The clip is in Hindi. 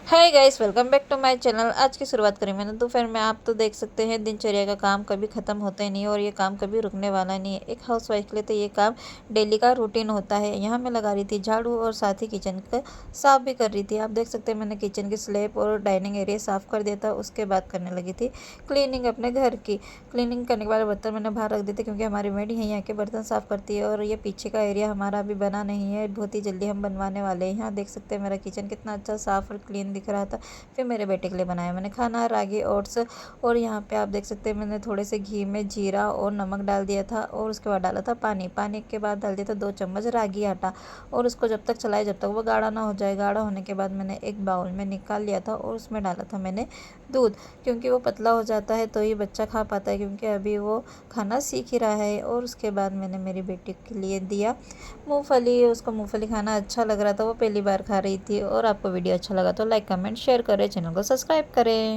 Hi guys, welcome back to my channel. आज की शुरुआत करें मैंने दोपहर में। आप तो देख सकते हैं दिनचर्या का काम कभी ख़त्म होता ही नहीं है और ये काम कभी रुकने वाला नहीं है। एक हाउसवाइफ के लिए तो ये काम डेली का रूटीन होता है। यहाँ मैं लगा रही थी झाड़ू और साथ ही किचन का साफ़ भी कर रही थी। आप देख सकते हैं मैंने किचन की स्लैब और डाइनिंग एरिया साफ़ कर दिया था। उसके बाद करने लगी थी क्लीनिंग अपने घर की। क्लीनिंग करने के बाद बर्तन मैंने बाहर रख दिए थे क्योंकि हमारी मेड ही यहाँ के बर्तन साफ़ करती है और ये पीछे का एरिया हमारा अभी बना नहीं है, बहुत ही जल्दी हम बनवाने वाले हैं। यहाँ देख सकते हैं मेरा किचन कितना अच्छा साफ़ और क्लीन दिख रहा था। फिर मेरे बेटे के लिए बनाया मैंने खाना, रागी ओट्स। और यहाँ पे आप देख सकते हैं मैंने थोड़े से घी में जीरा और नमक डाल दिया था और उसके बाद डाला था पानी। पानी के बाद डाल दिया था 2 चम्मच रागी आटा और उसको जब तक चलाए जब तक वो गाढ़ा ना हो जाए। गाढ़ा होने के बाद मैंने एक बाउल में निकाल लिया था और उसमें डाला था मैंने दूध, क्योंकि वो पतला हो जाता है तो ही बच्चा खा पाता है, क्योंकि अभी वो खाना सीख ही रहा है। और उसके बाद मैंने मेरी बेटी के लिए दिया मूँगफली। उसको मूँगफली खाना अच्छा लग रहा था, वो पहली बार खा रही थी। और आपको वीडियो अच्छा लगा तो लाइक कमेंट शेयर करें, चैनल को सब्सक्राइब करें।